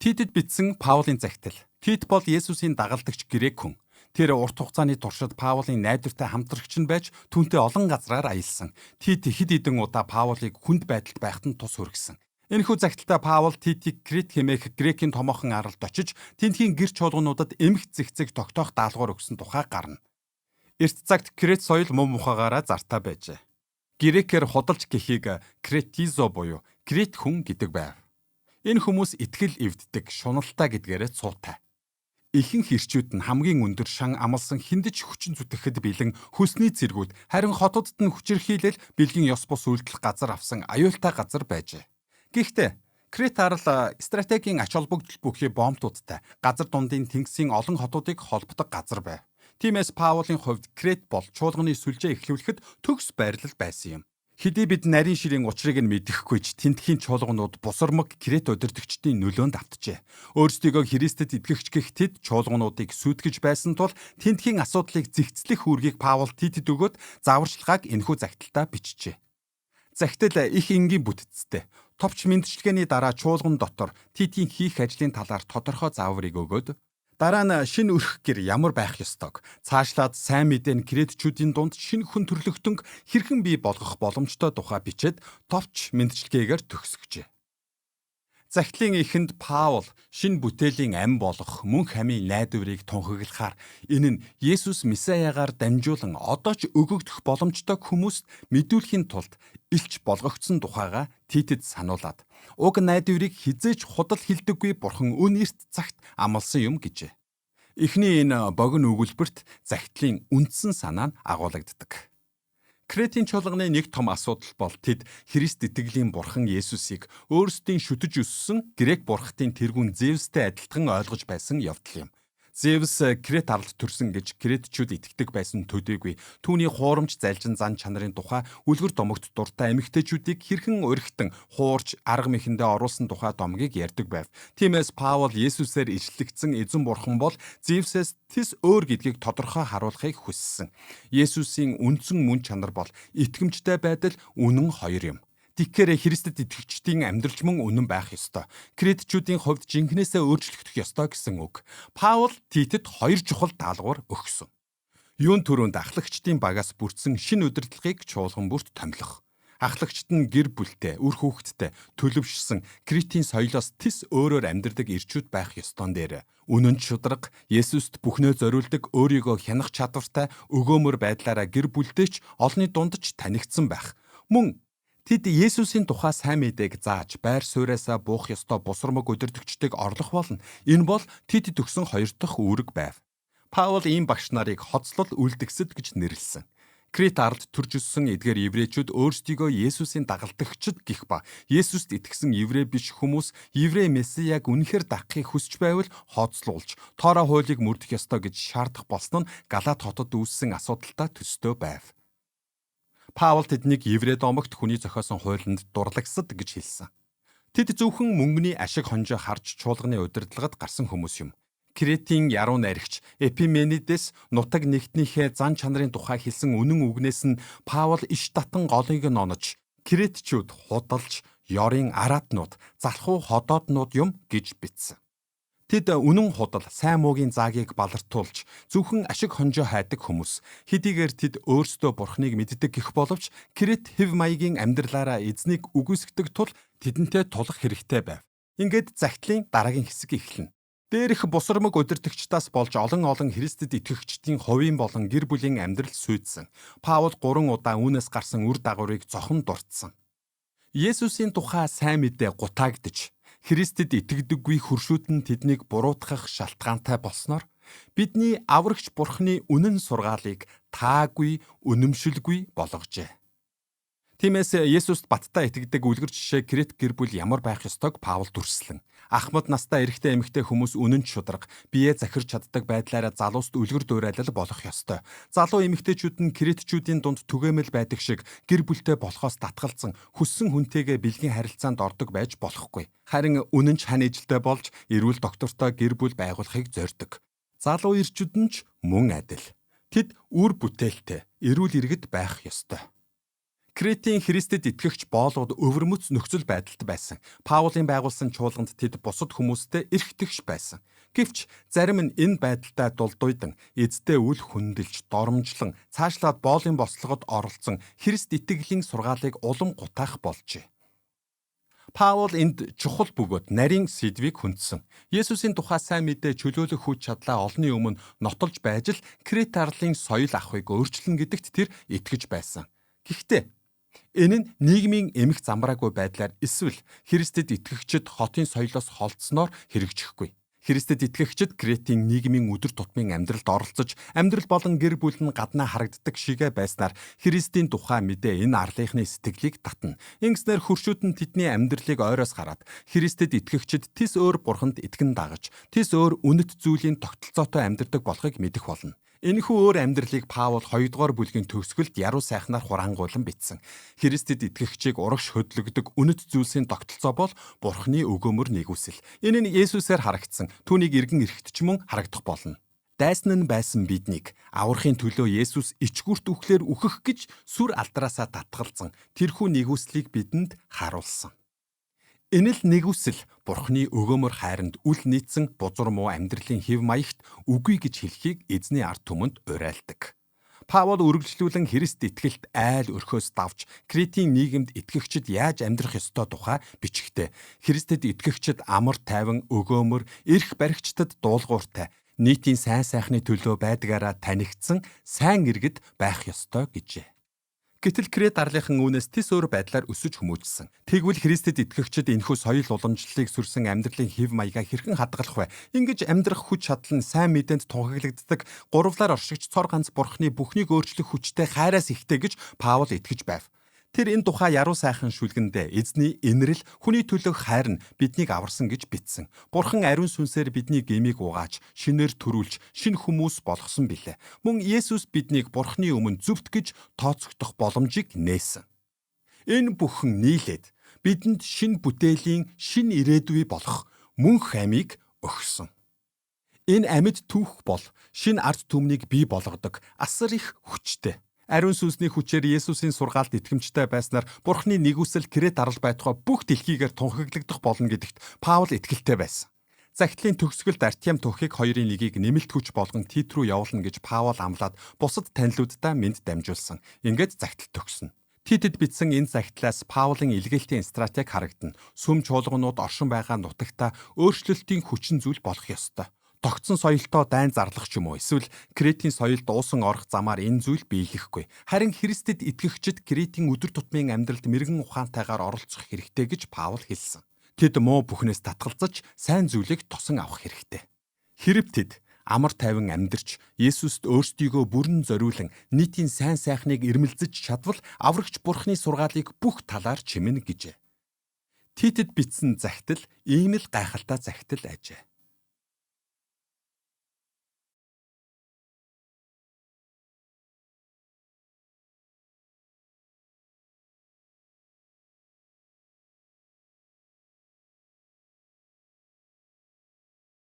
Титэд бичсэн Паулын захидал. Тит бол Есүсийн дагалдагч грек хүн. Тэр урт хугацааны туршид Паулын найдвартай хамтрагч нь байж түүнтэй олон газраар аялсан. Тит хэд хэдэн удаа Паулыг хүнд байдалд байхад нь тус хүргэсэн. Энэхүү загталтаа Паул Титийг Крит хэмээх грекийн томоохон аралд очиж тентхийн гэр чуулгануудад эмх зэгцэг тогтоох даалгавар өгсөн тухай гарна. Эрт цагт Крит соёл муу мухагаараа зартаа байжээ. Грекээр худалж гэхийг кретизо буюу Крит хүн гэдэг байв. Энэ хүмүүс итгэл эвддэг, шуналтай гэдгээрээ цуутай. Ихэнх ирчүүд нь хамгийн өндөр шан амлсан хиндэж хүчин зүтгэхэд бэлэн хүсний цэргүүд, харин хотодд нь хүчирхийлэл бэлгийн ёс бус үйлдэл газар авсан аюултай газар байжээ. Гэхдээ Крит арал стратегийн ач холбогдол бүхий бомбтуудтай газар дундын тэнгисийн олон хотуудыг холбодог газар байв. Тиймээс Паулын хувьд Крит бол чуулганы сүлжээ эхлүүлэхэд төгс байрлал байсан юм. Хэдий бид нарийн ширийн учрыг нь мэдэхгүй ч тентхийн чуулганууд бусармаг Крит удирдагчдын нөлөөнд автжээ. Өөрсдийгөө Христэд итгэгч гэх тэд чуулгануудыг сүйтгэж байсан тул тентхийн асуудлыг зэгцлэх үүргийг Паул Титэд өгөөд зааварчилгааг энэхүү загталтаа бичжээ. Загтал их энгийн бүтцтэй. Товч мэндчилгээний дараа чуулган дотор Титийн хийх ажлын талаар тодорхой зааврыг өгөөд дараа нь шинэ өрх гэр ямар байх ёстойг цаашлаад сайн мэдээ нь кредитчүүдийн дунд шинэ хүн төрлөختөнг хэрхэн бий болгох боломжтой тухай бичээд товч мэндчилгээгээр төгсгөжээ. Загтлын эхэнд Паул шинэ бүтээлийн ам болох мөнх хамын найдварыг тунхаглахаар энэ нь Есүс Месиягаар дамжуулан одоо ч өгөгдөх боломжтой хүмүүст мэдүүлэхийн тулд илч болгогдсон тухайга Титэд сануулад уг найдварыг хизээч худал хилдэггүй Бурхан үн эрт цагт амласан юм гэжээ. Эхний энэ богино өгүүлбэрт загтлын үндсэн санаа нь агуулгаддаг. Кретийн чуулганы нэг том асуудал бол тэд Христ итгэлийн Бурхан Есүсийг өөрсдийн шүтэж өссөн грек бурхтын тэргүүн Зевстэй адилхан ойлгож байсан явдал юм. Зевс Крет аралд төрсөн гэж кретчүүд итгэдэг байсан төдийгүй түүний хуурамч залжин зан чанарын тухай үлгэр домогт дуртай эмэгтэйчүүдийг хэрхэн уригтан хуурч арга мэхэндээ оруулсан тухай домгийг ярьдаг байв. Тиймээс Паул Есүсээр ижилэгдсэн эзэн Бурхан бол Зевсээс тис өөр гэдгийг тодорхой харуулахыг хүссэн. Есүсийн үндсэн мөн чанар бол итгэмжтэй байдал үнэн хоёр юм. Тэгэхээр Христэд итгэгчдийн амьдралч мөн үнэн байх ёстой. Кредитчүүдийн хувьд жинхнээсээ өөрчлөгдөх ёстой гэсэн үг. Паул Титэд хоёр чухал даалгавар өгсөн. Юун төрөнд ахлагчдын багаас бүрдсэн шинэ удирдлагыг чуулган бүрт томилох. Ахлагчд нь гэр бүлтэй, үр хүүхэдтэй, төлөвшсөн Кретийн соёлоос тис өөрөөр амьдардаг ирчүүд байх ёстон дээр үнэн шударга, Есүст бүхнээ зориулдаг, өөрийгөө хянах чадвартай, өгөөмөр байдлаараа гэр бүлтэйч олонний дунд ч танигдсан байх. Мөн тэд Есүсийн тухай сайн мэдээг зааж байр сууриасаа буух ёстой бусармаг удирдагчдыг орлох болно. Энэ бол Титэд өгсөн хоёр дахь үүрэг байв. Паул ийм багш нарыг хоцлол үлдгэсэд гэж нэрлэсэн. Крит аралд төрж өссөн эдгээр еврейчүүд өөрсдийгөө Есүсийн дагалдагчид гэх ба Есүст итгэсэн еврей биш хүмүүс еврей месияг үнэхээр дагахыг хүсч байвал хоцлуулж тоороо хуулийг мөрдөх ёстой гэж шаардах болсон нь Галат хотод үүссэн асуудалтай төстэй байв. Паул тэднийг еврей домогт хүний зохиосон хуулинд дурлагсад гэж хэлсэн. Тэд зөвхөн мөнгөний ашиг хонжоо харж чуулганы удирдлагад гарсан хүмүүс юм. Кретийн яруу найрагч Эпименидес нутаг нэгтнийхээ зан чанарын тухай хэлсэн үнэн үгнээс нь Паул иш татан голыг нь онож, кретчүүд худалж, ёрын араатнууд, залхуу ходооднууд юм гэж бичсэн. Тэд үнэн худал, сайн муугийн заагийг балартуулж, зөвхөн ашиг хонжоо хайдаг хүмүүс. Хэдийгээр тэд өөрсдөө Бурхныг мэддэг гэх боловч Крет хэв маягийн амьдралаараа эзнийг үгүйсгдэг тул тэдэнтэй тулах хэрэгтэй байв. Ингээд загтлын дараагийн хэсэг эхэлнэ. Дээрх бусармаг удирдагчдаас болж олон Христэд итгэгчдийн хувийн болон гэр бүлийн амьдрал сүйдсэн. Паул 3 удаа үүнээс гарсан үр дагаврыг зохон дурдсан. Есүсийн тухай сайн мэдээ гутаагдж, Христэд итгэдэггүй хөршүүд нь тэднийг буруутгах шалтгаантай болсноор бидний аврагч Бурхны үнэн сургаалыг таагүй, үнэмшилгүй болгожээ. Тиймээс Есүст баттай итгэдэг үлгэр жишээ Крет гэр бүл ямар байх ёстойг Паул дүрслэн. Ахмад настай эрэгтэй эмэгтэй хүмүүс үнэн шударга, бие захирч чаддаг байдлаараа залууст үлгэр дуурайлал болох ёстой. Залуу эмэгтэйчүүд нь кретчүүдийн дунд түгээмэл байдаг шиг гэр бүлтэй болохоос татгалзан хүссэн хүнтэйгээ бэлгийн харилцаанд ордог байж болохгүй. Харин үнэн ч хань ижилтэй болж эрүүл доктортой гэр бүл байгуулахыг зорьдог. Залуу ирчүүд нь ч мөн адил. Тэд үр бүтээлтэй, эрүүл иргэд байх ёстой. Кретийн Христэд итгэгч боолууд өвөрмөц нөхцөл байдалд байсан. Паулийн байгуулсан чуулганд тэд бусад хүмүүстэй эрхтэгш байсан. Гэвч зарим нь энэ байдалтай дулдуйдан эзэдээ үл хүндэлж, доромжлон, цаашлаад боолын бослогод оролцсон Христ итгэлийн сургаалыг улам гутаах болжээ. Паул энд чухал бөгөөд нарийн сэдвийг хүндсэн. Есүсийн тухай сайн мэдээ чөлөөлөх хүч чадлаа олонний өмнө нотолж байж л Крет арлын соёл ахуйг өөрчлөн гэдэгт тэр итгэж байсан. Гэхдээ энэ нь нийгмийн эмх замбраагүй байдлаар эсвэл Христэд итгэгчид хотын соёлоос холдсноор хэрэгжихгүй. Христэд итгэгчид Кретийн нийгмийн өдөр тутмын амьдралд оролцож, амьдрал болон гэр бүл нь гаднаа харагддаг шигэ байснаар Христийн тухай мэдээ энэ арлынхны сэтгэлийг татна. Ингэснээр хөршүүд нь тэдний амьдралыг ойроос хараад Христэд итгэгчид тис өөр бурханд итгэн дагаж, тис өөр үнэт зүйлийн тогтолцоотой амьдрдаг болохыг мэдэх болно. Энэхүү өөр амьдралыг Паул 2 дугаар бүлгийн төгсгөлд яруу сайхнаар хурангуйлан бичсэн. Христэд итгэгчийг урагш хөдлөгдөг үнэт зүйлсийн тогтолцоо бол Бурхны өгөөмөр нэгүсэл. Энэ нь Есүсээр харагдсан. Түүнийг эргэн эрэхт ч мөн харагдах болно. Дайсан нь байсан биднийг аврахын төлөө Есүс ичгүрт үхлээр үхэх гэж сүр алдраасаа татгалзан тэрхүү нэгүслийг бидэнд харуулсан. Энэ л нэгүсэл Бурхны өгөөмөр хайранд үл нийцсэн бузар муу амьдралын хэв маягт үгүй гэж хэлхийг эзний ард түмэнд уриалдаг. Паул үргэлжлүүлэн Христ итгэлт айл өрхөөс давж Кретийн нийгэмд итгэгчид яаж амьдрах ёстой тухай бичгтээ. Христэд итгэгчид амар тайван өгөөмөр, эрх баригчдад дуулууртай, нийтийн сайн сайхны төлөө байдгаараа танигдсан сайн иргэд байх ёстой гэжээ. Гэтэл Крет арлынхан үүнээс тис өөр байдлаар өсөж хүмүүжсэн. Тэгвэл Христэд итгэгчид энэхүү соёл уламжлалыг сүрсэн амьдралын хэв маягаа хэрхэн хадгалах вэ? Ингэж амьдрах хүч чадал нь сайн мэдээнд тунхаглагддаг, гурвлаар оршигч цор ганц Бурхны бүхнийг өөрчлөх хүчтэй хайраас ихтэй гэж Паул итгэж байв. Тэр энэ тухай яруу сайхан шүлгэндээ эзний инрэл хүний төлөөх хайр нь биднийг аварсан гэж бичсэн. Бурхан ариун сүнсээр бидний гмийг угааж, шинээр төрүүлж, шинэ хүмүүс болгосон билээ. Мөн Есүс биднийг Бурханы өмнө зөвхт гэж тооцогдох боломжийг нээсэн. Энэ бүхэн нийлээд бидэнд шинэ бүтээлийн шинэ ирээдүй болох мөнх амийг өгсөн. Энэ амьд түүх бол шинэ ард түмнийг бий болгодог асар их хүчтэй. Ариун сүнсний хүчээр Есүсийн сургаалт итгэмжтэй байснаар Бурхны нэгүсэл Крет арал байтугай бүх дэлхийгээр тунхаглагдах болно гэдэгт Паул итгэлтэй байсан. Загтлын төгсгөлд Артем Тухик хоёрын нэгийг нэмэлт хүч болгон Тит рүү явуулна гэж Паул амлаад бусад танилуддаа мэд дамжуулсан. Ингээд загтал төгснө. Титэд бичсэн энэ загтлаас Паулын илгээлтийн стратеги харагдана. Сүм чуулганууд оршин байгаа нутагта өөрчлөлтийн хүчин зүйл болох ёстой. Тогтсон соёлтой дайн зарлах ч юм уу эсвэл Кретийн соёлд уусан орох замаар энэ зүйл биелэхгүй. Харин Христэд итгэгчид Кретийн өдөр тутмын амьдралд мэрэгэн ухаантайгаар оролцох хэрэгтэй гэж Паул хэлсэн. Тэд муу бүхнээс татгалзаж сайн зүйлийг тосон авах хэрэгтэй. Хэрэв тэд амар тайван амьдарч Есүст өөрсдийгөө бүрэн зориулан нийтийн сайн сайхныг ирмэлзэж чадвал аврагч Бурхны сургаалыг бүх талаар чимнэ гэжээ. Титэд бичсэн загтал ийм л гайхалтай загтал ажээ.